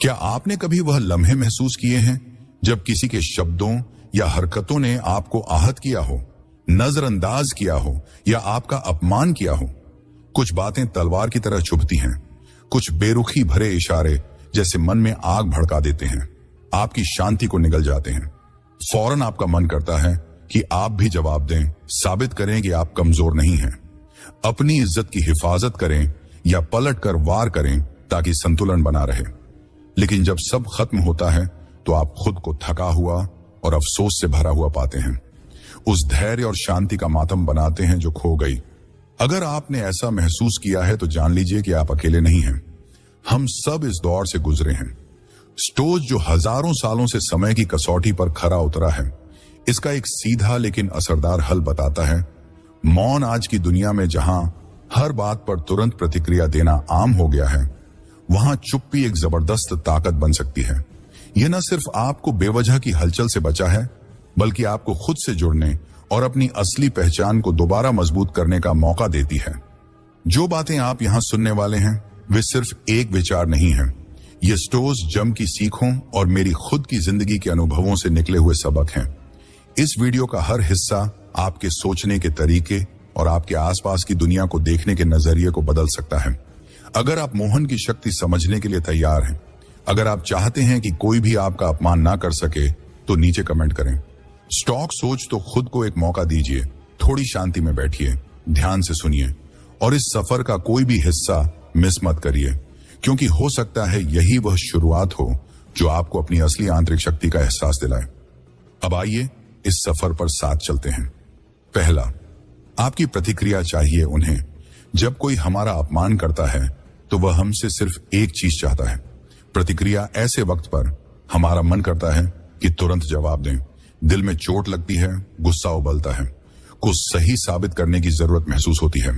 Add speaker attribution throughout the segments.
Speaker 1: क्या आपने कभी वह लम्हे महसूस किए हैं जब किसी के शब्दों या हरकतों ने आपको आहत किया हो, नजरअंदाज किया हो या आपका अपमान किया हो? कुछ बातें तलवार की तरह चुभती हैं, कुछ बेरुखी भरे इशारे जैसे मन में आग भड़का देते हैं, आपकी शांति को निगल जाते हैं। फौरन आपका मन करता है कि आप भी जवाब दें, साबित करें कि आप कमजोर नहीं हैं। अपनी इज्जत की हिफाजत करें या पलट कर वार करें ताकि संतुलन बना रहे। लेकिन जब सब खत्म होता है तो आप खुद को थका हुआ और अफसोस से भरा हुआ पाते हैं। उस धैर्य और शांति का मातम बनाते हैं जो खो गई। अगर आपने ऐसा महसूस किया है तो जान लीजिए कि आप अकेले नहीं हैं। हम सब इस दौर से गुजरे हैं। स्टोज जो हजारों सालों से समय की कसौटी पर खरा उतरा है, इसका एक सीधा लेकिन असरदार हल बताता है। मौन आज की दुनिया में जहां हर बात पर तुरंत प्रतिक्रिया देना आम हो गया है, वहां चुप्पी एक जबरदस्त ताकत बन सकती है। यह न सिर्फ आपको बेवजह की हलचल से बचा है, बल्कि आपको खुद से जुड़ने और अपनी असली पहचान को दोबारा मजबूत करने का मौका देती है। जो बातें आप यहां सुनने वाले हैं वे सिर्फ एक विचार नहीं है। ये स्टोज जम की सीखों और मेरी खुद की जिंदगी के अनुभवों से निकले हुए सबक हैं। इस वीडियो का हर हिस्सा आपके सोचने के तरीके और आपके आसपास की दुनिया को देखने के नजरिए को बदल सकता है। अगर आप मोहन की शक्ति समझने के लिए तैयार हैं, अगर आप चाहते हैं कि कोई भी आपका अपमान ना कर सके, तो नीचे कमेंट करें। स्टॉक सोच तो खुद को एक मौका दीजिए, थोड़ी शांति में बैठिए, ध्यान से सुनिए और इस सफर का कोई भी हिस्सा मिस मत करिए, क्योंकि हो सकता है यही वह शुरुआत हो जो आपको अपनी असली आंतरिक शक्ति का एहसास दिलाए। अब आइए इस सफर पर साथ चलते हैं। पहला, आपकी प्रतिक्रिया चाहिए उन्हें। जब कोई हमारा अपमान करता है तो वह हमसे सिर्फ एक चीज चाहता है, प्रतिक्रिया। ऐसे वक्त पर हमारा मन करता है कि तुरंत जवाब दें। दिल में चोट लगती है, गुस्सा उबलता है, कुछ सही साबित करने की जरूरत महसूस होती है।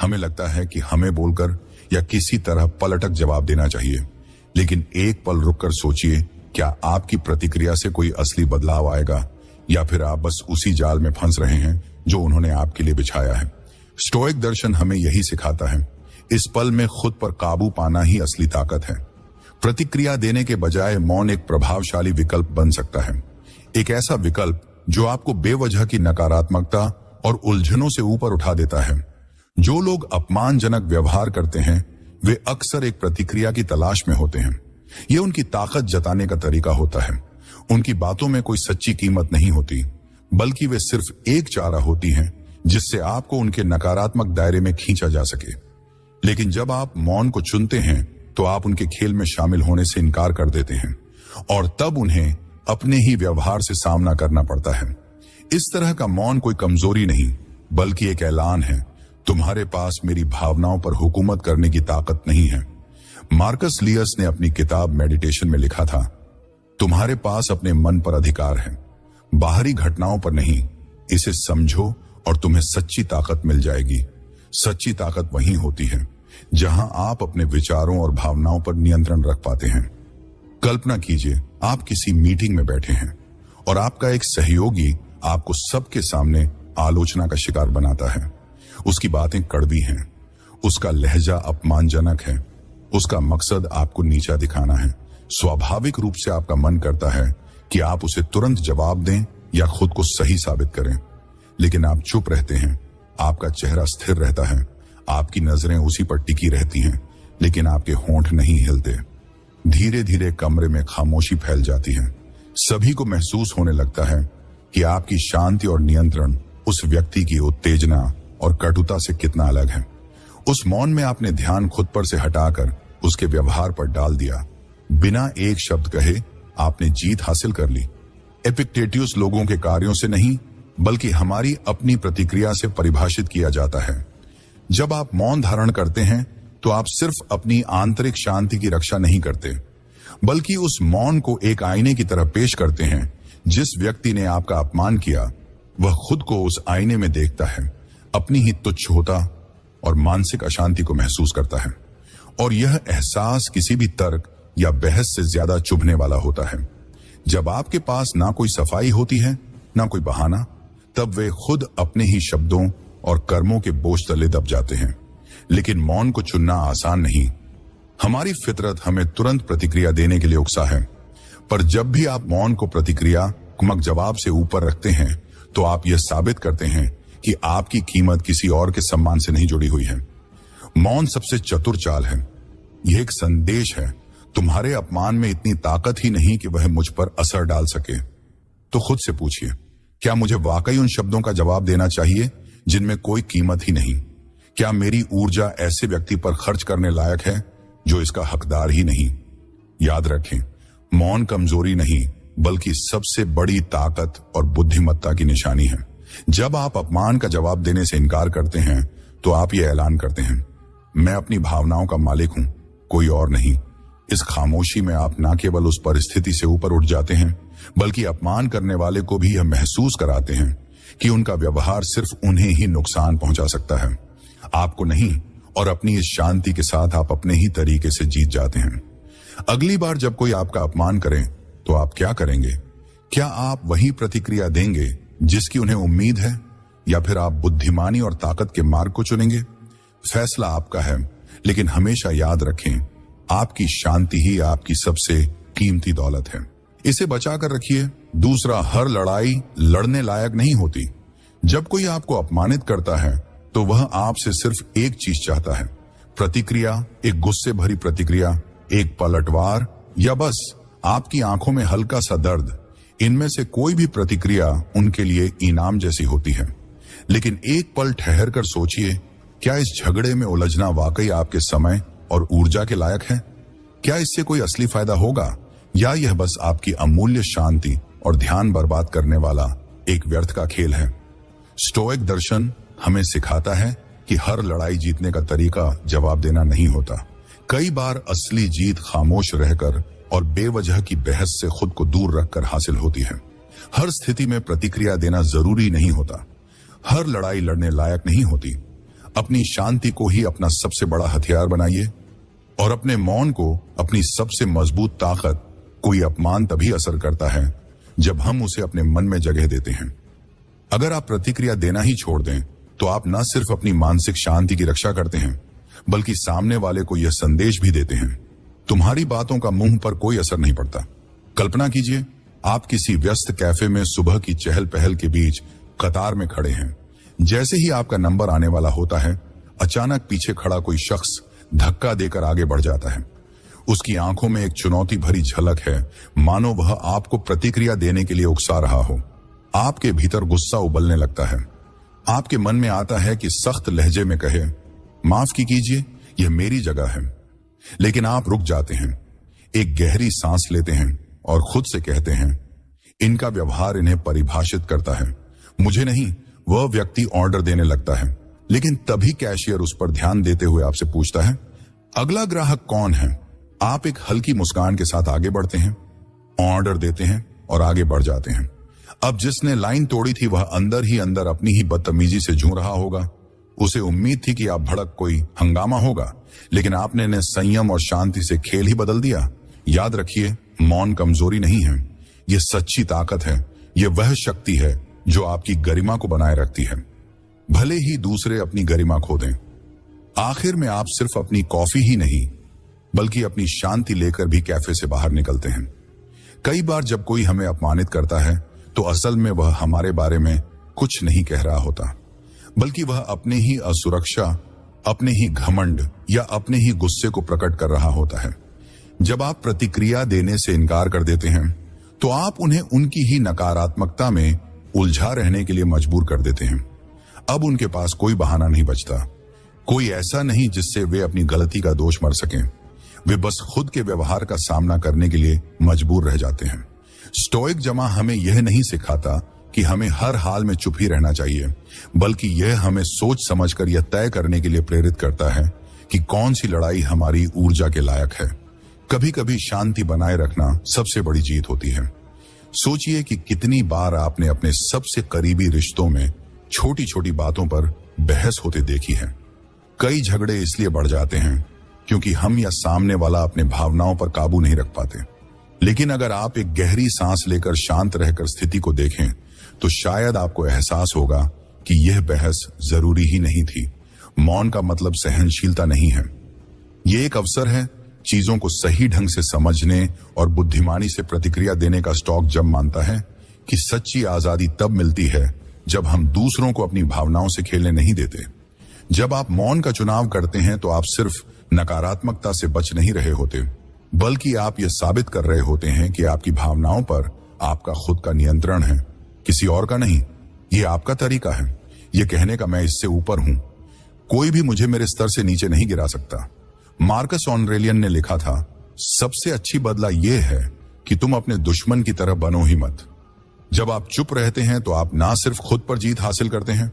Speaker 1: हमें लगता है कि हमें बोलकर या किसी तरह पलटक जवाब देना चाहिए। लेकिन एक पल रुककर सोचिए, क्या आपकी प्रतिक्रिया से कोई असली बदलाव आएगा या फिर आप बस उसी जाल में फंस रहे हैं जो उन्होंने आपके लिए बिछाया है? स्टोइक दर्शन हमें यही सिखाता है। इस पल में खुद पर काबू पाना ही असली ताकत है। प्रतिक्रिया देने के बजाय मौन एक प्रभावशाली विकल्प बन सकता है। एक ऐसा विकल्प जो आपको बेवजह की नकारात्मकता और उलझनों से ऊपर उठा देता है। जो लोग अपमानजनक व्यवहार करते हैं वे अक्सर एक प्रतिक्रिया की तलाश में होते हैं। यह उनकी ताकत जताने का तरीका होता है। उनकी बातों में कोई सच्ची कीमत नहीं होती, बल्कि वे सिर्फ एक चारा होती हैं जिससे आपको उनके नकारात्मक दायरे में खींचा जा सके। लेकिन जब आप मौन को चुनते हैं तो आप उनके खेल में शामिल होने से इनकार कर देते हैं और तब उन्हें अपने ही व्यवहार से सामना करना पड़ता है। इस तरह का मौन कोई कमजोरी नहीं, बल्कि एक ऐलान है, तुम्हारे पास मेरी भावनाओं पर हुकूमत करने की ताकत नहीं है। मार्कस लियस ने अपनी किताब मेडिटेशन में लिखा था, तुम्हारे पास अपने मन पर अधिकार है, बाहरी घटनाओं पर नहीं। इसे समझो और तुम्हें सच्ची ताकत मिल जाएगी। सच्ची ताकत वहीं होती है जहां आप अपने विचारों और भावनाओं पर नियंत्रण रख पाते हैं। कल्पना कीजिए, आप किसी मीटिंग में बैठे हैं और आपका एक सहयोगी आपको सबके सामने आलोचना का शिकार बनाता है। उसकी बातें कड़वी हैं, उसका लहजा अपमानजनक है, उसका मकसद आपको नीचा दिखाना है। स्वाभाविक रूप से आपका मन करता है कि आप उसे तुरंत जवाब दें या खुद को सही साबित करें। लेकिन आप चुप रहते हैं, आपका चेहरा स्थिर रहता है, आपकी नजरें उसी पर टिकी रहती हैं, लेकिन आपके होंठ नहीं हिलते। धीरे धीरे कमरे में खामोशी फैल जाती है। सभी को महसूस होने लगता है कि आपकी शांति और नियंत्रण उस व्यक्ति की उत्तेजना और कटुता से कितना अलग है। उस मौन में आपने ध्यान खुद पर से हटाकर उसके व्यवहार पर डाल दिया। बिना एक शब्द कहे आपने जीत हासिल कर ली। एपिक्टेटियस लोगों के कार्यों से नहीं, बल्कि हमारी अपनी प्रतिक्रिया से परिभाषित किया जाता है। जब आप मौन धारण करते हैं तो आप सिर्फ अपनी आंतरिक शांति की रक्षा नहीं करते, बल्कि उस मौन को एक आईने की तरह पेश करते हैं। जिस व्यक्ति ने आपका अपमान किया वह खुद को उस आईने में देखता है, अपनी ही तुच्छ होता और मानसिक अशांति को महसूस करता है। और यह एहसास किसी भी तर्क या बहस से ज्यादा चुभने वाला होता है। जब आपके पास ना कोई सफाई होती है ना कोई बहाना, तब वे खुद अपने ही शब्दों और कर्मों के बोझ तले दब जाते हैं। लेकिन मौन को चुनना आसान नहीं। हमारी फितरत हमें तुरंत प्रतिक्रिया देने के लिए उकसा है, पर जब भी आप मौन को प्रतिक्रियात्मक जवाब से ऊपर रखते हैं तो आप यह साबित करते हैं कि आपकी कीमत किसी और के सम्मान से नहीं जुड़ी हुई है। मौन सबसे चतुर चाल है। यह एक संदेश है, तुम्हारे अपमान में इतनी ताकत ही नहीं कि वह मुझ पर असर डाल सके। तो खुद से पूछिए, क्या मुझे वाकई उन शब्दों का जवाब देना चाहिए जिनमें कोई कीमत ही नहीं? क्या मेरी ऊर्जा ऐसे व्यक्ति पर खर्च करने लायक है जो इसका हकदार ही नहीं? याद रखें, मौन कमजोरी नहीं बल्कि सबसे बड़ी ताकत और बुद्धिमत्ता की निशानी है। जब आप अपमान का जवाब देने से इनकार करते हैं तो आप ये ऐलान करते हैं, मैं अपनी भावनाओं का मालिक हूं, कोई और नहीं। इस खामोशी में आप न केवल उस परिस्थिति से ऊपर उठ जाते हैं बल्कि अपमान करने वाले को भी यह महसूस कराते हैं कि उनका व्यवहार सिर्फ उन्हें ही नुकसान पहुंचा सकता है, आपको नहीं। और अपनी इस शांति के साथ आप अपने ही तरीके से जीत जाते हैं। अगली बार जब कोई आपका अपमान करे तो आप क्या करेंगे? क्या आप वही प्रतिक्रिया देंगे जिसकी उन्हें उम्मीद है, या फिर आप बुद्धिमानी और ताकत के मार्ग को चुनेंगे? फैसला आपका है, लेकिन हमेशा याद रखें, आपकी शांति ही आपकी सबसे कीमती दौलत है। इसे बचा कर रखिए। दूसरा, हर लड़ाई लड़ने लायक नहीं होती। जब कोई आपको अपमानित करता है तो वह आपसे सिर्फ एक चीज चाहता है, प्रतिक्रिया, एक गुस्से भरी प्रतिक्रिया, एक पलटवार, या बस आपकी आंखों में हल्का सा दर्द। इनमें से कोई भी प्रतिक्रिया उनके लिए इनाम जैसी होती है। लेकिन एक पल ठहर कर सोचिए, क्या इस झगड़े में उलझना वाकई आपके समय और ऊर्जा के लायक है? क्या इससे कोई असली फायदा होगा, या यह बस आपकी अमूल्य शांति और ध्यान बर्बाद करने वाला एक व्यर्थ का खेल है? स्टोइक दर्शन हमें सिखाता है कि हर लड़ाई जीतने का तरीका जवाब देना नहीं होता। कई बार असली जीत खामोश रहकर और बेवजह की बहस से खुद को दूर रखकर हासिल होती है। हर स्थिति में प्रतिक्रिया देना जरूरी नहीं होता। हर लड़ाई लड़ने लायक नहीं होती। अपनी शांति को ही अपना सबसे बड़ा हथियार बनाइए और अपने मौन को अपनी सबसे मजबूत ताकत। कोई अपमान तभी असर करता है जब हम उसे अपने मन में जगह देते हैं। अगर आप प्रतिक्रिया देना ही छोड़ दें तो आप न सिर्फ अपनी मानसिक शांति की रक्षा करते हैं बल्कि सामने वाले को यह संदेश भी देते हैं, तुम्हारी बातों का मुंह पर कोई असर नहीं पड़ता। कल्पना कीजिए, आप किसी व्यस्त कैफे में सुबह की चहल पहल के बीच कतार में खड़े हैं। जैसे ही आपका नंबर आने वाला होता है, अचानक पीछे खड़ा कोई शख्स धक्का देकर आगे बढ़ जाता है। उसकी आंखों में एक चुनौती भरी झलक है, मानो वह आपको प्रतिक्रिया देने के लिए उकसा रहा हो। आपके भीतर गुस्सा उबलने लगता है। आपके मन में आता है कि सख्त लहजे में कहे, माफ कीजिए, यह मेरी जगह है। लेकिन आप रुक जाते हैं, एक गहरी सांस लेते हैं और खुद से कहते हैं, इनका व्यवहार इन्हें परिभाषित करता है, मुझे नहीं। वह व्यक्ति ऑर्डर देने लगता है, लेकिन तभी कैशियर उस पर ध्यान देते हुए आपसे पूछता है, अगला ग्राहक कौन है? आप एक हल्की मुस्कान के साथ आगे बढ़ते हैं, ऑर्डर देते हैं और आगे बढ़ जाते हैं। अब जिसने लाइन तोड़ी थी वह अंदर ही अंदर अपनी ही बदतमीजी से जूझ रहा होगा। उसे उम्मीद थी कि आप भड़क कोई हंगामा होगा, लेकिन आपने इन्हें संयम और शांति से खेल ही बदल दिया। याद रखिए, मौन कमजोरी नहीं है, यह सच्ची ताकत है। यह वह शक्ति है जो आपकी गरिमा को बनाए रखती है, भले ही दूसरे अपनी गरिमा खो दें। आखिर में आप सिर्फ अपनी कॉफी ही नहीं बल्कि अपनी शांति लेकर भी कैफे से बाहर निकलते हैं। कई बार जब कोई हमें अपमानित करता है तो असल में वह हमारे बारे में कुछ नहीं कह रहा होता, बल्कि वह अपने ही असुरक्षा, अपने ही घमंड या अपने ही गुस्से को प्रकट कर रहा होता है। जब आप प्रतिक्रिया देने से इनकार कर देते हैं तो आप उन्हें उनकी ही नकारात्मकता में उलझा रहने के लिए मजबूर कर देते हैं। अब उनके पास कोई बहाना नहीं बचता, कोई ऐसा नहीं जिससे वे अपनी गलती का दोष मर सकें। वे बस खुद के व्यवहार का सामना करने के लिए मजबूर रह जाते हैं। स्टोइक जमा हमें यह नहीं सिखाता कि हमें हर हाल में चुप ही रहना चाहिए, बल्कि यह हमें सोच समझकर यह तय करने के लिए प्रेरित करता है कि कौन सी लड़ाई हमारी ऊर्जा के लायक है। कभी कभी शांति बनाए रखना सबसे बड़ी जीत होती है। सोचिए कि कितनी बार आपने अपने सबसे करीबी रिश्तों में छोटी छोटी बातों पर बहस होते देखी है। कई झगड़े इसलिए बढ़ जाते हैं क्योंकि हम या सामने वाला अपने भावनाओं पर काबू नहीं रख पाते। लेकिन अगर आप एक गहरी सांस लेकर शांत रहकर स्थिति को देखें तो शायद आपको एहसास होगा कि यह बहस जरूरी ही नहीं थी। मौन का मतलब सहनशीलता नहीं है, यह एक अवसर है चीजों को सही ढंग से समझने और बुद्धिमानी से प्रतिक्रिया देने का स्टॉक जब मानता है कि सच्ची आजादी तब मिलती है जब हम दूसरों को अपनी भावनाओं से खेलने नहीं देते। जब आप मौन का चुनाव करते हैं तो आप सिर्फ नकारात्मकता से बच नहीं रहे होते, बल्कि आप यह साबित कर रहे होते हैं कि आपकी भावनाओं पर आपका खुद का नियंत्रण है, किसी और का नहीं। यह आपका तरीका है यह कहने का, मैं इससे ऊपर हूं, कोई भी मुझे मेरे स्तर से नीचे नहीं गिरा सकता। मार्कस ऑरेलियन ने लिखा था, सबसे अच्छी बदला यह है कि तुम अपने दुश्मन की तरह बनो ही मत। जब आप चुप रहते हैं तो आप ना सिर्फ खुद पर जीत हासिल करते हैं,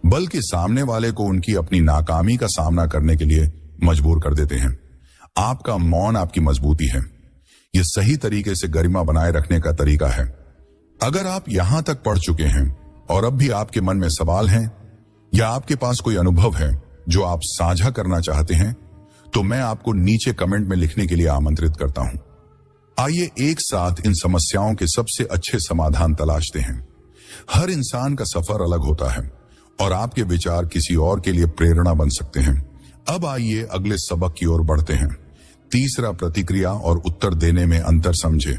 Speaker 1: बल्कि सामने वाले को उनकी अपनी नाकामी का सामना करने के लिए मजबूर कर देते हैं। आपका मौन आपकी मजबूती है। यह सही तरीके से गरिमा बनाए रखने का तरीका है। अगर आप यहां तक पढ़ चुके हैं और अब भी आपके मन में सवाल हैं या आपके पास कोई अनुभव है जो आप साझा करना चाहते हैं, तो मैं आपको नीचे कमेंट में लिखने के लिए आमंत्रित करता हूं। आइए एक साथ इन समस्याओं के सबसे अच्छे समाधान तलाशते हैं। हर इंसान का सफर अलग होता है और आपके विचार किसी और के लिए प्रेरणा बन सकते हैं। अब आइए अगले सबक की ओर बढ़ते हैं। तीसरा, प्रतिक्रिया और उत्तर देने में अंतर समझे।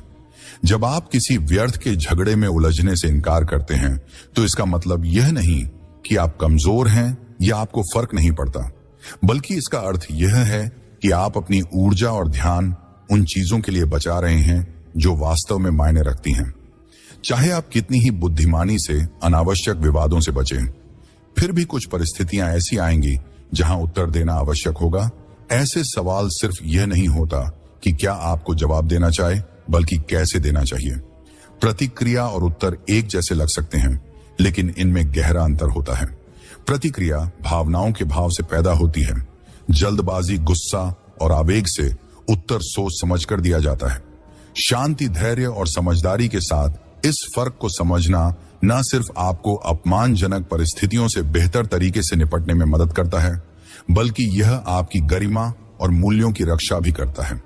Speaker 1: जब आप किसी व्यर्थ के झगड़े में उलझने से इनकार करते हैं तो इसका मतलब यह नहीं कि आप कमजोर हैं या आपको फर्क नहीं पड़ता, बल्कि इसका अर्थ यह है कि आप अपनी ऊर्जा और ध्यान उन चीजों के लिए बचा रहे हैं जो वास्तव में मायने रखती हैं। चाहे आप कितनी ही बुद्धिमानी से अनावश्यक विवादों से बचें, फिर भी कुछ परिस्थितियां ऐसी आएंगी जहां उत्तर देना आवश्यक होगा। ऐसे सवाल सिर्फ यह नहीं होता कि क्या आपको जवाब देना चाहे, बल्कि कैसे देना चाहिए। प्रतिक्रिया और उत्तर एक जैसे लग सकते हैं, लेकिन इनमें गहरा अंतर होता है। प्रतिक्रिया भावनाओं के भाव से पैदा होती है। जल्दबाजी, गुस्सा और आवेग से उत्तर सोच समझकर दिया जाता है। शांति, धैर्य और समझदारी के साथ इस फर्क को समझना न सिर्फ आपको अपमानजनक परिस्थितियों से बेहतर तरीके से निपटने में मदद करता है, बल्कि यह आपकी गरिमा और मूल्यों की रक्षा भी करता है।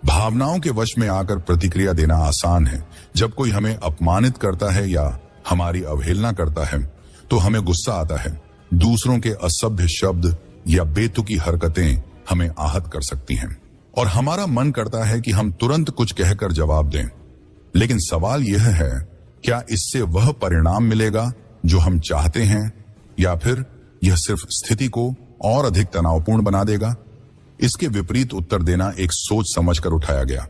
Speaker 1: भावनाओं के वश में आकर प्रतिक्रिया देना आसान है। जब कोई हमें अपमानित करता है या हमारी अवहेलना करता है तो हमें गुस्सा आता है। दूसरों के असभ्य शब्द या बेतुकी हरकतें हमें आहत कर सकती हैं और हमारा मन करता है कि हम तुरंत कुछ कहकर जवाब दें। लेकिन सवाल यह है, क्या इससे वह परिणाम मिलेगा जो हम चाहते हैं, या फिर यह सिर्फ स्थिति को और अधिक तनावपूर्ण बना देगा? इसके विपरीत उत्तर देना एक सोच समझकर उठाया गया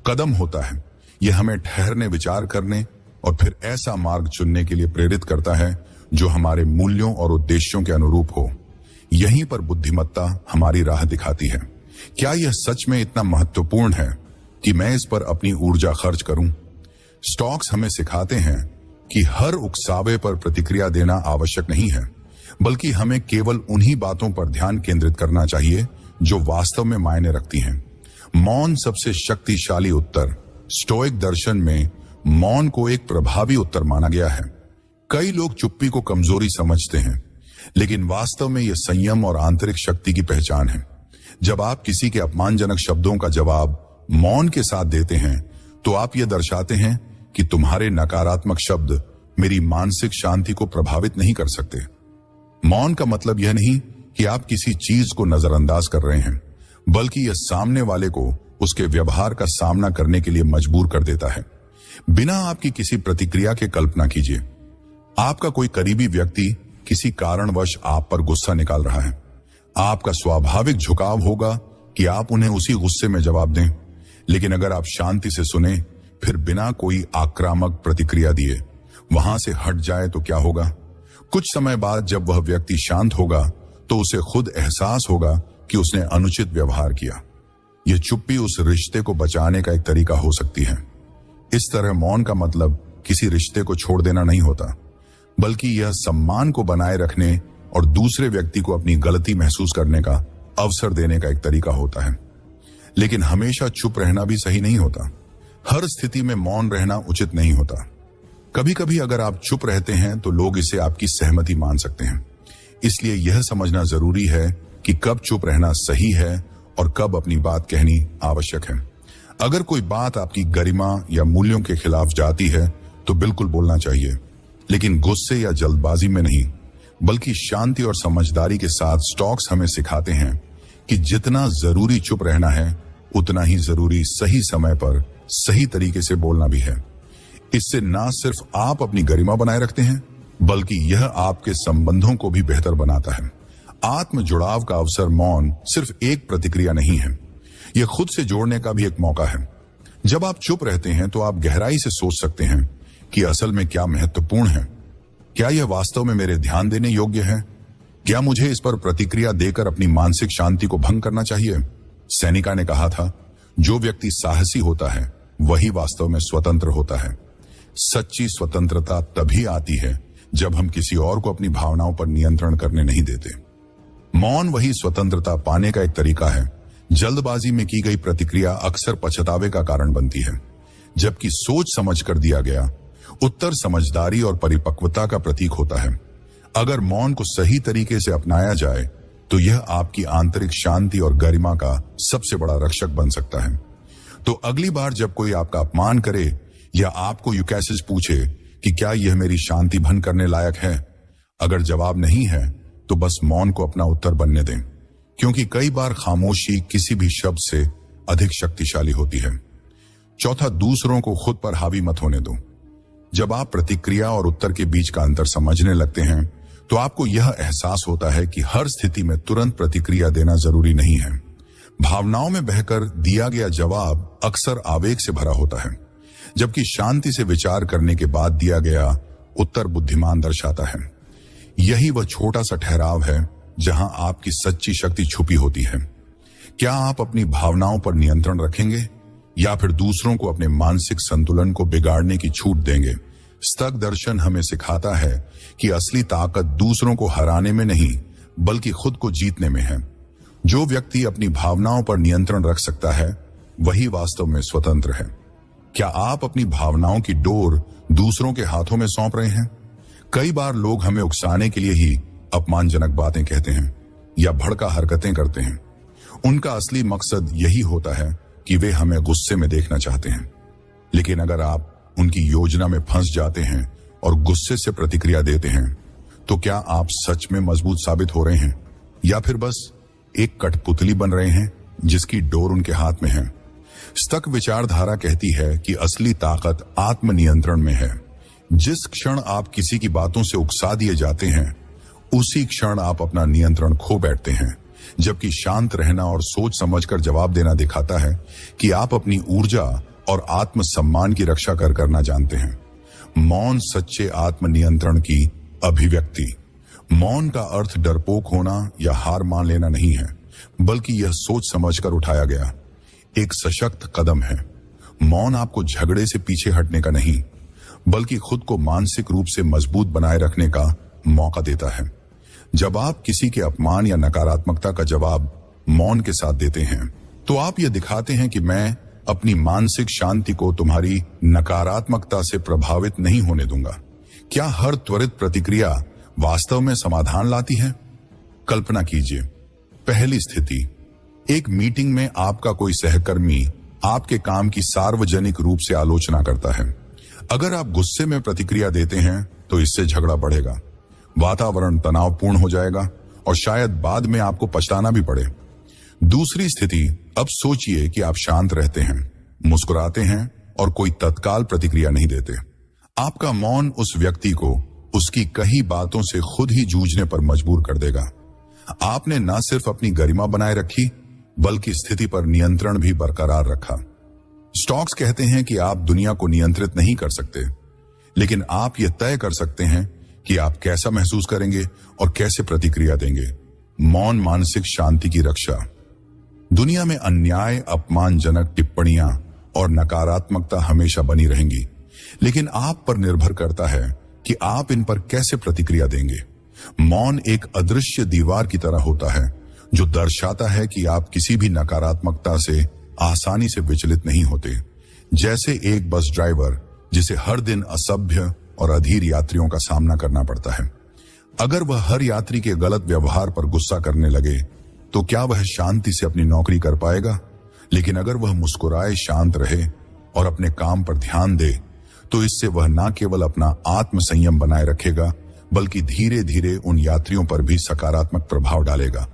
Speaker 1: कदम होता है। यह हमें ठहरने, विचार करने और फिर ऐसा मार्ग चुनने के लिए प्रेरित करता है जो हमारे मूल्यों और उद्देश्यों के अनुरूप हो। यहीं पर बुद्धिमत्ता हमारी राह दिखाती है। क्या यह सच में इतना महत्वपूर्ण है कि मैं इस पर अपनी ऊर्जा खर्च करूं? स्टॉक्स हमें सिखाते हैं कि हर उकसावे पर प्रतिक्रिया देना आवश्यक नहीं है, बल्कि हमें केवल उन्हीं बातों पर ध्यान केंद्रित करना चाहिए जो वास्तव में मायने रखती हैं। मौन सबसे शक्तिशाली उत्तर। स्टोइक दर्शन में मौन को एक प्रभावी उत्तर माना गया है। कई लोग चुप्पी को कमजोरी समझते हैं, लेकिन वास्तव में यह संयम और आंतरिक शक्ति की पहचान है। जब आप किसी के अपमानजनक शब्दों का जवाब मौन के साथ देते हैं तो आप यह दर्शाते हैं कि तुम्हारे नकारात्मक शब्द मेरी मानसिक शांति को प्रभावित नहीं कर सकते। मौन का मतलब यह नहीं कि आप किसी चीज को नजरअंदाज कर रहे हैं, बल्कि यह सामने वाले को उसके व्यवहार का सामना करने के लिए मजबूर कर देता है। बिना आपकी किसी प्रतिक्रिया के कल्पना कीजिए, आपका कोई करीबी व्यक्ति किसी कारणवश आप पर गुस्सा निकाल रहा है। आपका स्वाभाविक झुकाव होगा कि आप उन्हें उसी गुस्से में जवाब दें, लेकिन अगर आप शांति से सुने, फिर बिना कोई आक्रामक प्रतिक्रिया दिए वहां से हट जाए तो क्या होगा? कुछ समय बाद जब वह व्यक्ति शांत होगा तो उसे खुद एहसास होगा कि उसने अनुचित व्यवहार किया। यह चुप्पी उस रिश्ते को बचाने का एक तरीका हो सकती है। इस तरह मौन का मतलब किसी रिश्ते को छोड़ देना नहीं होता, बल्कि यह सम्मान को बनाए रखने और दूसरे व्यक्ति को अपनी गलती महसूस करने का अवसर देने का एक तरीका होता है। लेकिन हमेशा चुप रहना भी सही नहीं होता। हर स्थिति में मौन रहना उचित नहीं होता। कभी कभी अगर आप चुप रहते हैं तो लोग इसे आपकी सहमति मान सकते हैं। इसलिए यह समझना जरूरी है कि कब चुप रहना सही है और कब अपनी बात कहनी आवश्यक है। अगर कोई बात आपकी गरिमा या मूल्यों के खिलाफ जाती है तो बिल्कुल बोलना चाहिए, लेकिन गुस्से या जल्दबाजी में नहीं, बल्कि शांति और समझदारी के साथ। स्टॉक्स हमें सिखाते हैं कि जितना जरूरी चुप रहना है, उतना ही जरूरी सही समय पर सही तरीके से बोलना भी है। इससे ना सिर्फ आप अपनी गरिमा बनाए रखते हैं, बल्कि यह आपके संबंधों को भी बेहतर बनाता है। आत्म जुड़ाव का अवसर मौन सिर्फ एक प्रतिक्रिया नहीं है, यह खुद से जोड़ने का भी एक मौका है। जब आप चुप रहते हैं तो आप गहराई से सोच सकते हैं कि असल में क्या महत्वपूर्ण है। क्या यह वास्तव में मेरे ध्यान देने योग्य है? क्या मुझे इस पर प्रतिक्रिया देकर अपनी मानसिक शांति को भंग करना चाहिए? सेनेका ने कहा था, जो व्यक्ति साहसी होता है वही वास्तव में स्वतंत्र होता है। सच्ची स्वतंत्रता तभी आती है जब हम किसी और को अपनी भावनाओं पर नियंत्रण करने नहीं देते। मौन वही स्वतंत्रता पाने का एक तरीका है। जल्दबाजी में की गई प्रतिक्रिया अक्सर पछतावे का कारण बनती है, जबकि सोच समझ कर दिया गया उत्तर समझदारी और परिपक्वता का प्रतीक होता है। अगर मौन को सही तरीके से अपनाया जाए तो यह आपकी आंतरिक शांति और गरिमा का सबसे बड़ा रक्षक बन सकता है। तो अगली बार जब कोई आपका अपमान करे या आपको यूकैसिस पूछे कि क्या यह मेरी शांति भंग करने लायक है, अगर जवाब नहीं है तो बस मौन को अपना उत्तर बनने दें, क्योंकि कई बार खामोशी किसी भी शब्द से अधिक शक्तिशाली होती है। चौथा, दूसरों को खुद पर हावी मत होने दो। जब आप प्रतिक्रिया और उत्तर के बीच का अंतर समझने लगते हैं तो आपको यह एहसास होता है कि हर स्थिति में तुरंत प्रतिक्रिया देना जरूरी नहीं है। भावनाओं में बहकर दिया गया जवाब अक्सर आवेग से भरा होता है, जबकि शांति से विचार करने के बाद दिया गया उत्तर बुद्धिमान दर्शाता है। यही वह छोटा सा ठहराव है जहां आपकी सच्ची शक्ति छुपी होती है। क्या आप अपनी भावनाओं पर नियंत्रण रखेंगे या फिर दूसरों को अपने मानसिक संतुलन को बिगाड़ने की छूट देंगे? स्तक दर्शन हमें सिखाता है कि असली ताकत दूसरों को हराने में नहीं बल्कि खुद को जीतने में है। जो व्यक्ति अपनी भावनाओं पर नियंत्रण रख सकता है वही वास्तव में स्वतंत्र है। क्या आप अपनी भावनाओं की डोर दूसरों के हाथों में सौंप रहे हैं? कई बार लोग हमें उकसाने के लिए ही अपमानजनक बातें कहते हैं या भड़का हरकतें करते हैं। उनका असली मकसद यही होता है कि वे हमें गुस्से में देखना चाहते हैं। लेकिन अगर आप उनकी योजना में फंस जाते हैं और गुस्से से प्रतिक्रिया देते हैं तो क्या आप सच में मजबूत साबित हो रहे हैं या फिर बस एक कठपुतली बन रहे हैं जिसकी डोर उनके हाथ में है? स्तक विचारधारा कहती है कि असली ताकत आत्मनियंत्रण में है। जिस क्षण आप किसी की बातों से उकसा दिए जाते हैं उसी क्षण आप अपना नियंत्रण खो बैठते हैं, जबकि शांत रहना और सोच समझकर जवाब देना दिखाता है कि आप अपनी ऊर्जा और आत्मसम्मान की रक्षा करना जानते हैं। मौन सच्चे आत्मनियंत्रण की अभिव्यक्ति। मौन का अर्थ डरपोक होना या हार मान लेना नहीं है, बल्कि यह सोच समझकर उठाया गया एक सशक्त कदम है। मौन आपको झगड़े से पीछे हटने का नहीं, बल्कि खुद को मानसिक रूप से मजबूत बनाए रखने का मौका देता है। जब आप किसी के अपमान या नकारात्मकता का जवाब मौन के साथ देते हैं तो आप यह दिखाते हैं कि मैं अपनी मानसिक शांति को तुम्हारी नकारात्मकता से प्रभावित नहीं होने दूंगा। क्या हर त्वरित प्रतिक्रिया वास्तव में समाधान लाती है? कल्पना कीजिए, पहली स्थिति, एक मीटिंग में आपका कोई सहकर्मी आपके काम की सार्वजनिक रूप से आलोचना करता है। अगर आप गुस्से में प्रतिक्रिया देते हैं तो इससे झगड़ा बढ़ेगा, वातावरण तनावपूर्ण हो जाएगा और शायद बाद में आपको पछताना भी पड़े। दूसरी स्थिति, अब सोचिए कि आप शांत रहते हैं, मुस्कुराते हैं और कोई तत्काल प्रतिक्रिया नहीं देते। आपका मौन उस व्यक्ति को उसकी कही बातों से खुद ही जूझने पर मजबूर कर देगा। आपने न सिर्फ अपनी गरिमा बनाए रखी बल्कि स्थिति पर नियंत्रण भी बरकरार रखा। स्टॉक्स कहते हैं कि आप दुनिया को नियंत्रित नहीं कर सकते, लेकिन आप यह तय कर सकते हैं कि आप कैसा महसूस करेंगे और कैसे प्रतिक्रिया देंगे। मौन मानसिक शांति की रक्षा। दुनिया में अन्याय, अपमानजनक टिप्पणियां और नकारात्मकता हमेशा बनी रहेंगी, लेकिन आप पर निर्भर करता है कि आप इन पर कैसे प्रतिक्रिया देंगे। मौन एक अदृश्य दीवार की तरह होता है जो दर्शाता है कि आप किसी भी नकारात्मकता से आसानी से विचलित नहीं होते। जैसे एक बस ड्राइवर जिसे हर दिन असभ्य और अधीर यात्रियों का सामना करना पड़ता है। अगर वह हर यात्री के गलत व्यवहार पर गुस्सा करने लगे तो क्या वह शांति से अपनी नौकरी कर पाएगा? लेकिन अगर वह मुस्कुराए, शांत रहे और अपने काम पर ध्यान दे तो इससे वह न केवल अपना आत्म संयम बनाए रखेगा बल्कि धीरे धीरे उन यात्रियों पर भी सकारात्मक प्रभाव डालेगा।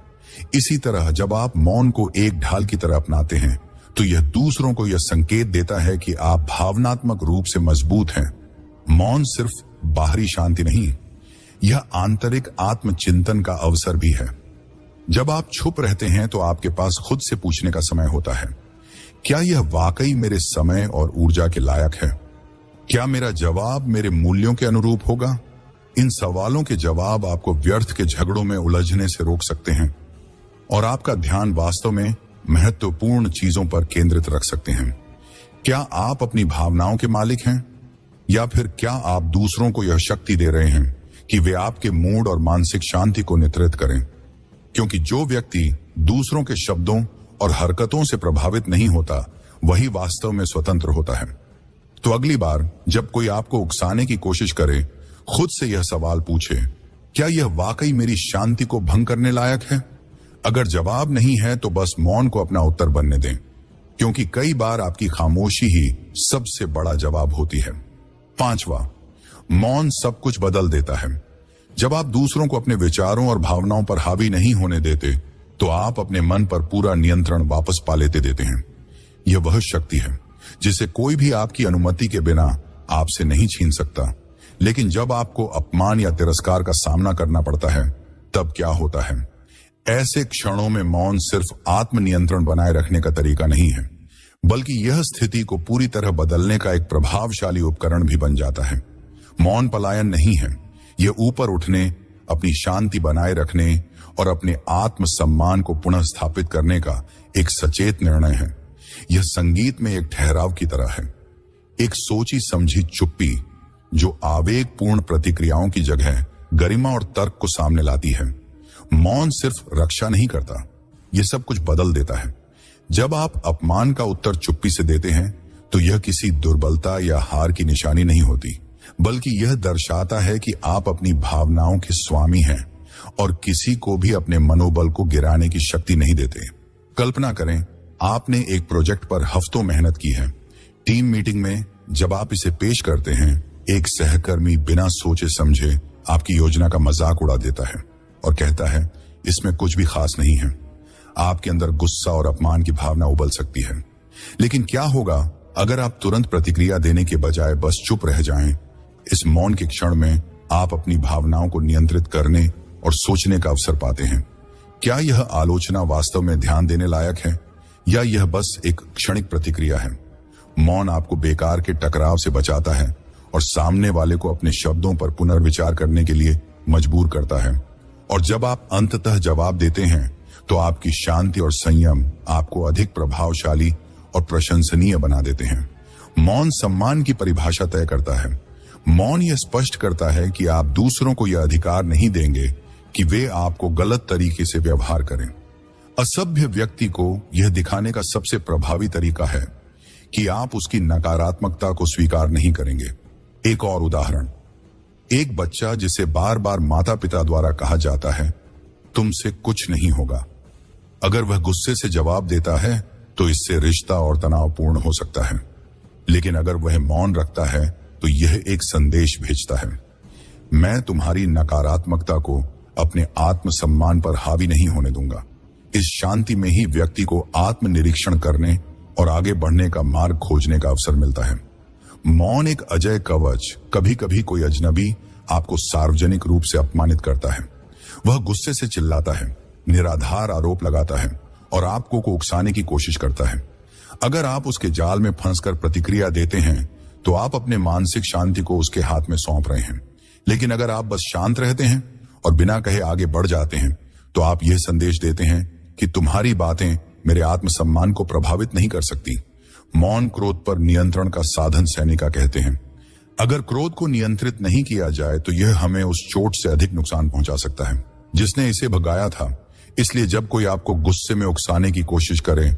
Speaker 1: इसी तरह जब आप मौन को एक ढाल की तरह अपनाते हैं तो यह दूसरों को यह संकेत देता है कि आप भावनात्मक रूप से मजबूत हैं। मौन सिर्फ बाहरी शांति नहीं, यह आंतरिक आत्मचिंतन का अवसर भी है। जब आप चुप रहते हैं तो आपके पास खुद से पूछने का समय होता है, क्या यह वाकई मेरे समय और ऊर्जा के लायक है? क्या मेरा जवाब मेरे मूल्यों के अनुरूप होगा? इन सवालों के जवाब आपको व्यर्थ के झगड़ों में उलझने से रोक सकते हैं और आपका ध्यान वास्तव में महत्वपूर्ण चीजों पर केंद्रित रख सकते हैं। क्या आप अपनी भावनाओं के मालिक हैं या फिर क्या आप दूसरों को यह शक्ति दे रहे हैं कि वे आपके मूड और मानसिक शांति को नियंत्रित करें? क्योंकि जो व्यक्ति दूसरों के शब्दों और हरकतों से प्रभावित नहीं होता, वही वास्तव में स्वतंत्र होता है। तो अगली बार जब कोई आपको उकसाने की कोशिश करे, खुद से यह सवाल पूछे, क्या यह वाकई मेरी शांति को भंग करने लायक है? अगर जवाब नहीं है तो बस मौन को अपना उत्तर बनने दें, क्योंकि कई बार आपकी खामोशी ही सबसे बड़ा जवाब होती है। 5वां, मौन सब कुछ बदल देता है। जब आप दूसरों को अपने विचारों और भावनाओं पर हावी नहीं होने देते, तो आप अपने मन पर पूरा नियंत्रण वापस पा लेते देते हैं। यह वह शक्ति है जिसे कोई भी आपकी अनुमति के बिना आपसे नहीं छीन सकता। लेकिन जब आपको अपमान या तिरस्कार का सामना करना पड़ता है, तब क्या होता है? ऐसे क्षणों में मौन सिर्फ आत्मनियंत्रण बनाए रखने का तरीका नहीं है, बल्कि यह स्थिति को पूरी तरह बदलने का एक प्रभावशाली उपकरण भी बन जाता है। मौन पलायन नहीं है, यह ऊपर उठने, अपनी शांति बनाए रखने और अपने आत्मसम्मान को पुनः स्थापित करने का एक सचेत निर्णय है। यह संगीत में एक ठहराव की तरह है, एक सोची समझी चुप्पी जो आवेगपूर्ण प्रतिक्रियाओं की जगह गरिमा और तर्क को सामने लाती है। मौन सिर्फ रक्षा नहीं करता, यह सब कुछ बदल देता है। जब आप अपमान का उत्तर चुप्पी से देते हैं, तो यह किसी दुर्बलता या हार की निशानी नहीं होती, बल्कि यह दर्शाता है कि आप अपनी भावनाओं के स्वामी हैं और किसी को भी अपने मनोबल को गिराने की शक्ति नहीं देते। कल्पना करें, आपने एक प्रोजेक्ट पर हफ्तों मेहनत की है। टीम मीटिंग में जब आप इसे पेश करते हैं, एक सहकर्मी बिना सोचे समझे आपकी योजना का मजाक उड़ा देता है और कहता है, इसमें कुछ भी खास नहीं है। आपके अंदर गुस्सा और अपमान की भावना उबल सकती है। लेकिन क्या होगा अगर आप तुरंत प्रतिक्रिया देने के बजाय बस चुप रह जाएं? इस मौन के क्षण में आप अपनी भावनाओं को नियंत्रित करने और सोचने का अवसर पाते हैं। क्या यह आलोचना वास्तव में ध्यान देने लायक है या यह बस एक क्षणिक प्रतिक्रिया है? मौन आपको बेकार के टकराव से बचाता है और सामने वाले को अपने शब्दों पर पुनर्विचार करने के लिए मजबूर करता है। और जब आप अंततः जवाब देते हैं, तो आपकी शांति और संयम आपको अधिक प्रभावशाली और प्रशंसनीय बना देते हैं। मौन सम्मान की परिभाषा तय करता है। मौन यह स्पष्ट करता है कि आप दूसरों को यह अधिकार नहीं देंगे कि वे आपको गलत तरीके से व्यवहार करें। असभ्य व्यक्ति को यह दिखाने का सबसे प्रभावी तरीका है कि आप उसकी नकारात्मकता को स्वीकार नहीं करेंगे। एक और उदाहरण, एक बच्चा जिसे बार बार माता पिता द्वारा कहा जाता है, तुमसे कुछ नहीं होगा, अगर वह गुस्से से जवाब देता है तो इससे रिश्ता और तनावपूर्ण हो सकता है। लेकिन अगर वह मौन रखता है तो यह एक संदेश भेजता है, मैं तुम्हारी नकारात्मकता को अपने आत्मसम्मान पर हावी नहीं होने दूंगा। इस शांति में ही व्यक्ति को आत्मनिरीक्षण करने और आगे बढ़ने का मार्ग खोजने का अवसर मिलता है। मौन एक अजय कवच। कभी कभी कोई अजनबी आपको सार्वजनिक रूप से अपमानित करता है, वह गुस्से से चिल्लाता है, निराधार आरोप लगाता है और आपको को उकसाने की कोशिश करता है। अगर आप उसके जाल में फंसकर प्रतिक्रिया देते हैं, तो आप अपने मानसिक शांति को उसके हाथ में सौंप रहे हैं। लेकिन अगर आप बस शांत रहते हैं और बिना कहे आगे बढ़ जाते हैं, तो आप यह संदेश देते हैं कि तुम्हारी बातें मेरे आत्मसम्मान को प्रभावित नहीं कर सकती। मौन क्रोध पर नियंत्रण का साधन सैनिका कहते हैं। अगर क्रोध को नियंत्रित नहीं किया जाए तो यह हमें उस चोट से अधिक नुकसान पहुंचा सकता है जिसने इसे भगाया था। इसलिए जब कोई आपको गुस्से में उकसाने की कोशिश करे,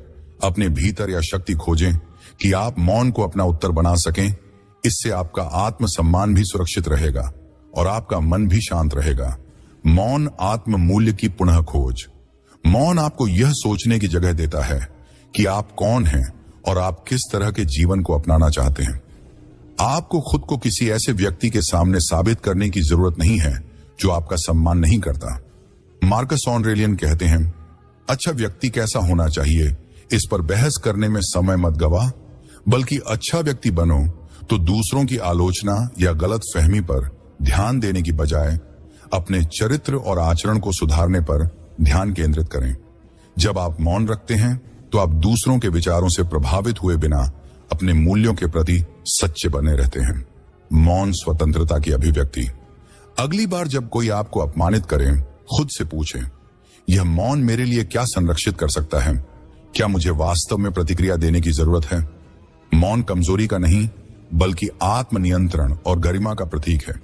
Speaker 1: अपने भीतर या शक्ति खोजें कि आप मौन को अपना उत्तर बना सकें। इससे आपका आत्मसम्मान भी सुरक्षित रहेगा और आपका मन भी शांत रहेगा। मौन आत्म मूल्य की पुनः खोज। मौन आपको यह सोचने की जगह देता है कि आप कौन हैं और आप किस तरह के जीवन को अपनाना चाहते हैं। आपको खुद को किसी ऐसे व्यक्ति के सामने साबित करने की जरूरत नहीं है जो आपका सम्मान नहीं करता। मार्कस ऑरेलियन कहते हैं, अच्छा व्यक्ति कैसा होना चाहिए, इस पर बहस करने में समय मत गवा, बल्कि अच्छा व्यक्ति बनो तो दूसरों की आलोचना या गलत फहमी पर ध्यान देने की बजाय अपने चरित्र और आचरण को सुधारने पर ध्यान केंद्रित करें। जब आप मौन रखते हैं तो आप दूसरों के विचारों से प्रभावित हुए बिना अपने मूल्यों के प्रति सच्चे बने रहते हैं। मौन स्वतंत्रता की अभिव्यक्ति। अगली बार जब कोई आपको अपमानित करे, खुद से पूछें, यह मौन मेरे लिए क्या संरक्षित कर सकता है? क्या मुझे वास्तव में प्रतिक्रिया देने की जरूरत है? मौन कमजोरी का नहीं, बल्कि आत्मनियंत्रण और गरिमा का प्रतीक है।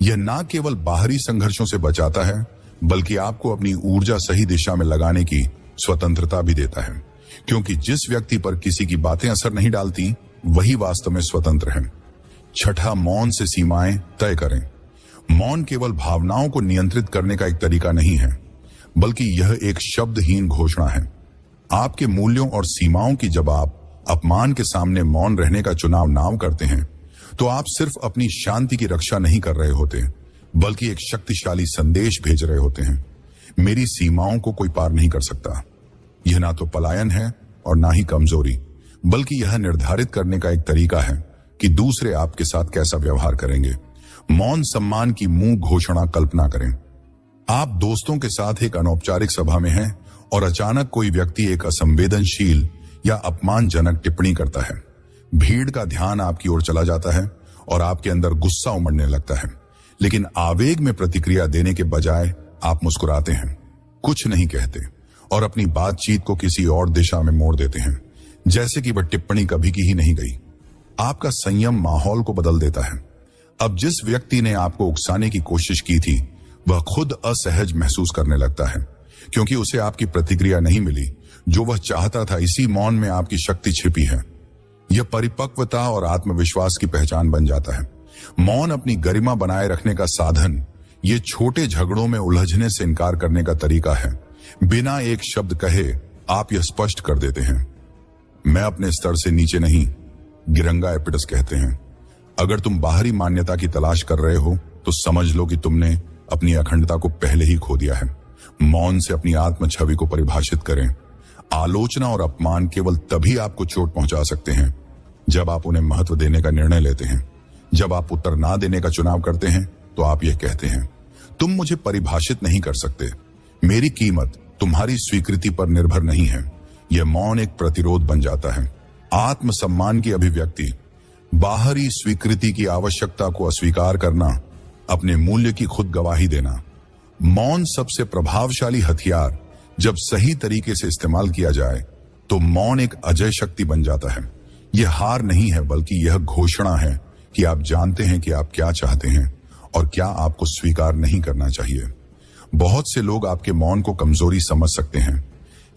Speaker 1: यह न केवल बाहरी संघर्षों से बचाता है, बल्कि आपको अपनी ऊर्जा सही दिशा में लगाने की स्वतंत्रता भी देता है, क्योंकि जिस व्यक्ति पर किसी की बातें असर नहीं डालती, वही वास्तव में स्वतंत्र है। छठा, मौन से सीमाएं तय करें। मौन केवल भावनाओं को नियंत्रित करने का एक तरीका नहीं है, बल्कि यह एक शब्दहीन घोषणा है। आपके मूल्यों और सीमाओं की जब आप अपमान के सामने मौन रहने का चुनाव नाम करते हैं, तो आप सिर्फ अपनी शांति की रक्षा नहीं कर रहे होते, बल्कि एक शक्तिशाली संदेश भेज रहे होते हैं। मेरी सीमाओं को कोई पार नहीं कर सकता। यह ना तो पलायन है और ना ही कमजोरी, बल्कि यह निर्धारित करने का एक तरीका है कि दूसरे आपके साथ कैसा व्यवहार करेंगे। मौन सम्मान की मुंह घोषणा कल्पना करें। आप दोस्तों के साथ एक अनौपचारिक सभा में हैं और अचानक कोई व्यक्ति एक असंवेदनशील या अपमानजनक टिप्पणी करता है। भीड़ का ध्यान आपकी ओर चला जाता है और आपके अंदर गुस्सा उमड़ने लगता है, लेकिन आवेग में प्रतिक्रिया देने के बजाय आप मुस्कुराते हैं, कुछ नहीं कहते और अपनी बातचीत को किसी और दिशा में मोड़ देते हैं, जैसे कि वह टिप्पणी कभी की ही नहीं गई। आपका संयम माहौल को बदल देता है। अब जिस व्यक्ति ने आपको उकसाने की कोशिश की थी, वह खुद असहज महसूस करने लगता है, क्योंकि उसे आपकी प्रतिक्रिया नहीं मिली जो वह चाहता था। इसी मौन में आपकी शक्ति छिपी है। यह परिपक्वता और आत्मविश्वास की पहचान बन जाता है। मौन अपनी गरिमा बनाए रखने का साधन, ये छोटे झगड़ों में उलझने से इनकार करने का तरीका है। बिना एक शब्द कहे आप यह स्पष्ट कर देते हैं, मैं अपने स्तर से नीचे नहीं। गिरंगा एपिटस कहते हैं, अगर तुम बाहरी मान्यता की तलाश कर रहे हो तो समझ लो कि तुमने अपनी अखंडता को पहले ही खो दिया है। मौन से अपनी आत्म छवि को परिभाषित करें। आलोचना और अपमान केवल तभी आपको चोट पहुंचा सकते हैं जब आप उन्हें महत्व देने का निर्णय लेते हैं। जब आप उत्तर ना देने का चुनाव करते हैं तो आप यह कहते हैं, तुम मुझे परिभाषित नहीं कर सकते, मेरी कीमत तुम्हारी स्वीकृति पर निर्भर नहीं है। यह मौन एक प्रतिरोध बन जाता है। आत्मसम्मान की अभिव्यक्ति। बाहरी स्वीकृति की आवश्यकता को अस्वीकार करना, अपने मूल्य की खुद गवाही देना। मौन सबसे प्रभावशाली हथियार जब सही तरीके से इस्तेमाल किया जाए तो मौन एक अजय शक्ति बन जाता है। यह हार नहीं है, बल्कि यह घोषणा है कि आप जानते हैं कि आप क्या चाहते हैं और क्या आपको स्वीकार नहीं करना चाहिए। बहुत से लोग आपके मौन को कमजोरी समझ सकते हैं,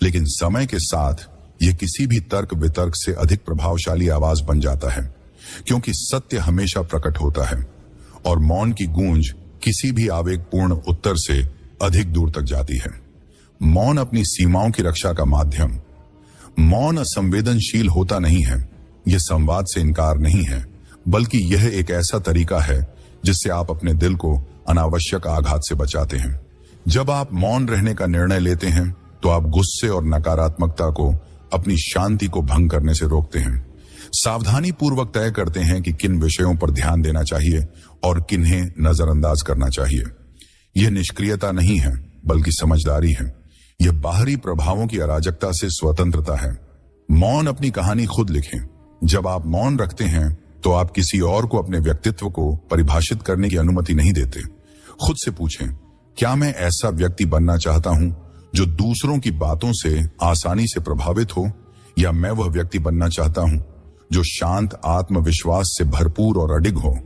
Speaker 1: लेकिन समय के साथ यह किसी भी तर्क वितर्क से अधिक प्रभावशाली आवाज बन जाता है, क्योंकि सत्य हमेशा प्रकट होता है और मौन की गूंज किसी भी आवेगपूर्ण उत्तर से अधिक दूर तक जाती है। मौन अपनी सीमाओं की रक्षा का माध्यम। मौन असंवेदनशील होता नहीं है, यह संवाद से इनकार नहीं है, बल्कि यह एक ऐसा तरीका है जिससे आप अपने दिल को अनावश्यक आघात से बचाते हैं। जब आप मौन रहने का निर्णय लेते हैं तो आप गुस्से और नकारात्मकता को अपनी शांति को भंग करने से रोकते हैं। सावधानी पूर्वक तय करते हैं कि किन विषयों पर ध्यान देना चाहिए और किन्हें नजरअंदाज करना चाहिए। यह निष्क्रियता नहीं है, बल्कि समझदारी है। यह बाहरी प्रभावों की अराजकता से स्वतंत्रता है। मौन अपनी कहानी खुद लिखें। जब आप मौन रखते हैं तो आप किसी और को अपने व्यक्तित्व को परिभाषित करने की अनुमति नहीं देते। खुद से पूछें, क्या मैं ऐसा व्यक्ति बनना चाहता हूं जो दूसरों की बातों से आसानी से प्रभावित हो, या मैं वह व्यक्ति बनना चाहता हूं जो शांत, आत्मविश्वास से भरपूर और अडिग हो।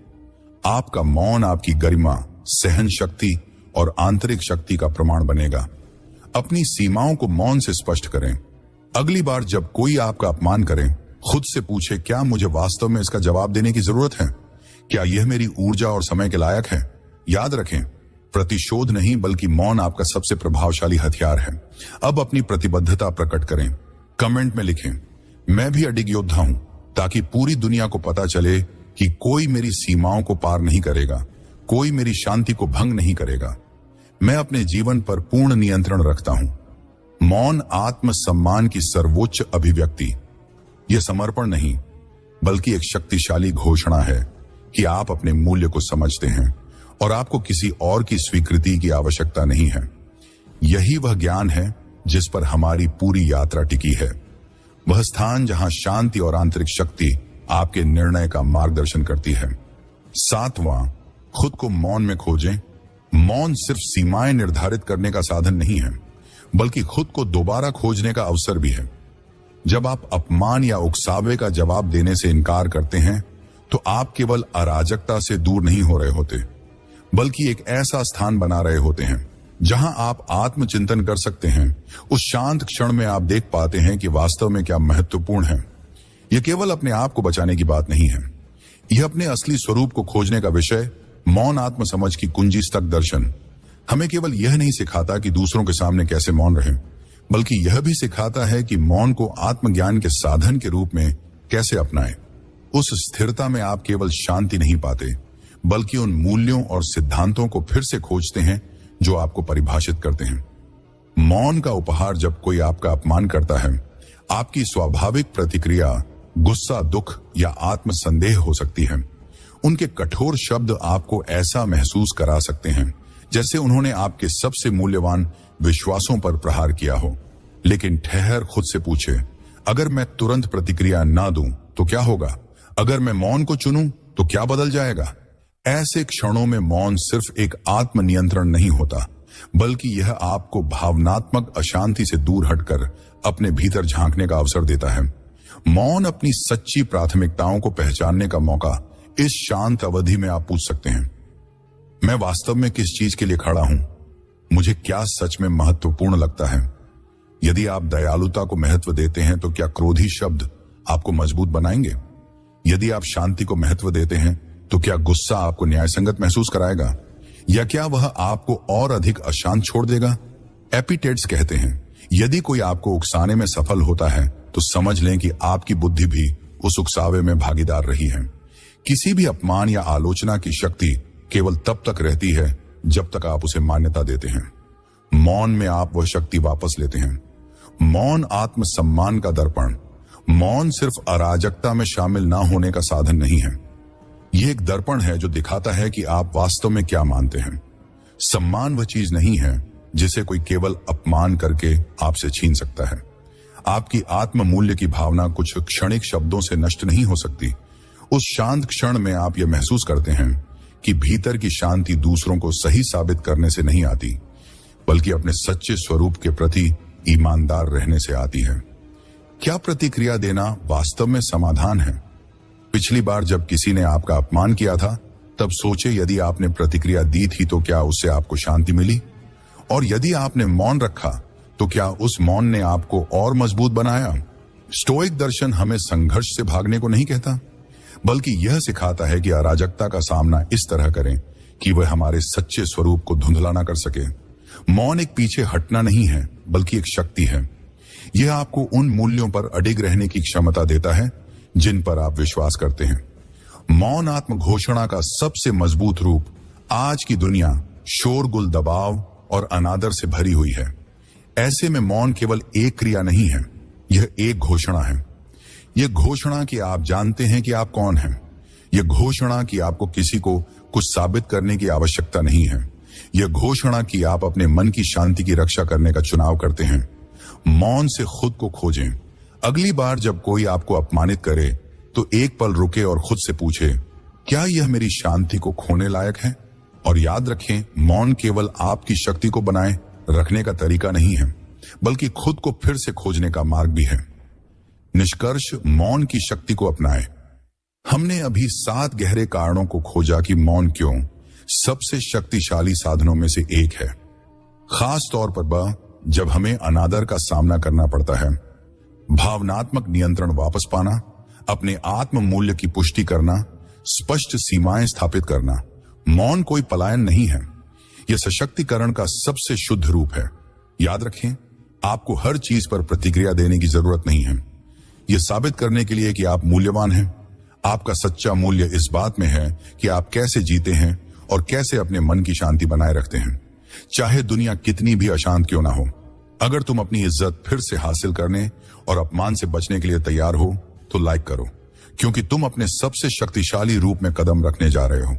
Speaker 1: आपका मौन आपकी गरिमा, सहन शक्ति और आंतरिक शक्ति का प्रमाण बनेगा। अपनी सीमाओं को मौन से स्पष्ट करें। अगली बार जब कोई आपका अपमान करे, खुद से पूछे, क्या मुझे वास्तव में इसका जवाब देने की जरूरत है? क्या यह मेरी ऊर्जा और समय के लायक है? याद रखें, प्रतिशोध नहीं बल्कि मौन आपका सबसे प्रभावशाली हथियार है। अब अपनी प्रतिबद्धता प्रकट करें। कमेंट में लिखें, मैं भी अडिग योद्धा हूं, ताकि पूरी दुनिया को पता चले कि कोई मेरी सीमाओं को पार नहीं करेगा, कोई मेरी शांति को भंग नहीं करेगा। मैं अपने जीवन पर पूर्ण नियंत्रण रखता हूं। मौन आत्मसम्मान की सर्वोच्च अभिव्यक्ति। यह समर्पण नहीं बल्कि एक शक्तिशाली घोषणा है कि आप अपने मूल्य को समझते हैं और आपको किसी और की स्वीकृति की आवश्यकता नहीं है। यही वह ज्ञान है जिस पर हमारी पूरी यात्रा टिकी है, वह स्थान जहां शांति और आंतरिक शक्ति आपके निर्णय का मार्गदर्शन करती है। 7वां, खुद को मौन में खोजें। मौन सिर्फ सीमाएं निर्धारित करने का साधन नहीं है बल्कि खुद को दोबारा खोजने का अवसर भी है। जब आप अपमान या उकसावे का जवाब देने से इनकार करते हैं तो आप केवल अराजकता से दूर नहीं हो रहे होते बल्कि एक ऐसा स्थान बना रहे होते हैं जहां आप आत्मचिंतन कर सकते हैं। उस शांत क्षण में आप देख पाते हैं कि वास्तव में क्या महत्वपूर्ण है। यह केवल अपने आप को बचाने की बात नहीं है, यह अपने असली स्वरूप को खोजने का विषय। मौन आत्मसमझ की कुंजी तक दर्शन हमें केवल यह नहीं सिखाता कि दूसरों के सामने कैसे मौन रहें, बल्कि यह भी सिखाता है कि मौन को आत्मज्ञान के साधन के रूप में कैसे अपनाएं। उस स्थिरता में आप केवल शांति नहीं पाते बल्कि उन मूल्यों और सिद्धांतों को फिर से खोजते हैं जो आपको परिभाषित करते हैं। मौन का उपहार जब कोई आपका अपमान करता है, आपकी स्वाभाविक प्रतिक्रिया गुस्सा, दुख या आत्मसंदेह हो सकती है। उनके कठोर शब्द आपको ऐसा महसूस करा सकते हैं जैसे उन्होंने आपके सबसे मूल्यवान विश्वासों पर प्रहार किया हो। लेकिन ठहर खुद से पूछे, अगर मैं तुरंत प्रतिक्रिया ना दूं तो क्या होगा? अगर मैं मौन को चुनूं तो क्या बदल जाएगा? ऐसे क्षणों में मौन सिर्फ एक आत्मनियंत्रण नहीं होता बल्कि यह आपको भावनात्मक अशांति से दूर हटकर अपने भीतर झांकने का अवसर देता है। मौन अपनी सच्ची प्राथमिकताओं को पहचानने का मौका। इस शांत अवधि में आप पूछ सकते हैं, मैं वास्तव में किस चीज के लिए खड़ा हूं? मुझे क्या सच में महत्वपूर्ण लगता है? यदि आप दयालुता को महत्व देते हैं तो क्या क्रोधी शब्द आपको मजबूत बनाएंगे? यदि आप शांति को महत्व देते हैं तो क्या गुस्सा आपको न्यायसंगत महसूस कराएगा या क्या वह आपको और अधिक अशांत छोड़ देगा? एपिटेट्स कहते हैं, यदि कोई आपको उकसाने में सफल होता है तो समझ लें कि आपकी बुद्धि भी उस उकसावे में भागीदार रही है। किसी भी अपमान या आलोचना की शक्ति केवल तब तक रहती है जब तक आप उसे मान्यता देते हैं। मौन में आप वह शक्ति वापस लेते हैं। मौन आत्मसम्मान का दर्पण। मौन सिर्फ अराजकता में शामिल ना होने का साधन नहीं है, यह एक दर्पण है जो दिखाता है कि आप वास्तव में क्या मानते हैं। सम्मान वह चीज नहीं है जिसे कोई केवल अपमान करके आपसे छीन सकता है। आपकी आत्म मूल्य की भावना कुछ क्षणिक शब्दों से नष्ट नहीं हो सकती। उस शांत क्षण में आप यह महसूस करते हैं कि भीतर की शांति दूसरों को सही साबित करने से नहीं आती बल्कि अपने सच्चे स्वरूप के प्रति ईमानदार रहने से आती है। क्या प्रतिक्रिया देना वास्तव में समाधान है? पिछली बार जब किसी ने आपका अपमान किया था तब सोचे, यदि आपने प्रतिक्रिया दी थी तो क्या उससे आपको शांति मिली? और यदि आपने मौन रखा तो क्या उस मौन ने आपको और मजबूत बनाया? स्टोइक दर्शन हमें संघर्ष से भागने को नहीं कहता बल्कि यह सिखाता है कि अराजकता का सामना इस तरह करें कि वह हमारे सच्चे स्वरूप को धुंधला ना कर सके। मौन एक पीछे हटना नहीं है बल्कि एक शक्ति है। यह आपको उन मूल्यों पर अडिग रहने की क्षमता देता है जिन पर आप विश्वास करते हैं। मौन आत्म घोषणा का सबसे मजबूत रूप। आज की दुनिया शोरगुल, दबाव और अनादर से भरी हुई है। ऐसे में मौन केवल एक क्रिया नहीं है, यह एक घोषणा है। यह घोषणा कि आप जानते हैं कि आप कौन हैं। यह घोषणा कि आपको किसी को कुछ साबित करने की आवश्यकता नहीं है। यह घोषणा कि आप अपने मन की शांति की रक्षा करने का चुनाव करते हैं। मौन से खुद को खोजें। अगली बार जब कोई आपको अपमानित करे तो एक पल रुके और खुद से पूछे, क्या यह मेरी शांति को खोने लायक है? और याद रखें, मौन केवल आपकी शक्ति को बनाए रखने का तरीका नहीं है बल्कि खुद को फिर से खोजने का मार्ग भी है। निष्कर्ष, मौन की शक्ति को अपनाएं। हमने अभी 7 गहरे कारणों को खोजा कि मौन क्यों सबसे शक्तिशाली साधनों में से एक है, खास तौर पर जब हमें अनादर का सामना करना पड़ता है। भावनात्मक नियंत्रण वापस पाना, अपने आत्म मूल्य की पुष्टि करना, स्पष्ट सीमाएं स्थापित करना। मौन कोई पलायन नहीं है, यह सशक्तिकरण का सबसे शुद्ध रूप है। याद रखें, आपको हर चीज पर प्रतिक्रिया देने की जरूरत नहीं है। यह साबित करने के लिए कि आप मूल्यवान हैं। आपका सच्चा मूल्य इस बात में है कि आप कैसे जीते हैं और कैसे अपने मन की शांति बनाए रखते हैं, चाहे दुनिया कितनी भी अशांत क्यों ना हो। अगर तुम अपनी इज्जत फिर से हासिल करने और अपमान से बचने के लिए तैयार हो तो लाइक करो, क्योंकि तुम अपने सबसे शक्तिशाली रूप में कदम रखने जा रहे हो।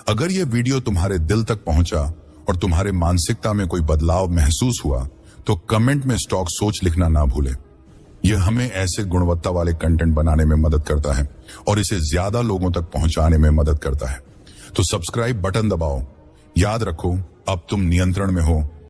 Speaker 1: अगर यह वीडियो तुम्हारे दिल तक पहुंचा और तुम्हारे मानसिकता में कोई बदलाव महसूस हुआ तो कमेंट में स्टॉक सोच लिखना ना भूले। यह हमें ऐसे गुणवत्ता वाले कंटेंट बनाने में मदद करता है और इसे ज्यादा लोगों तक पहुंचाने में मदद करता है। तो सब्सक्राइब बटन दबाओ। याद रखो, अब तुम नियंत्रण में हो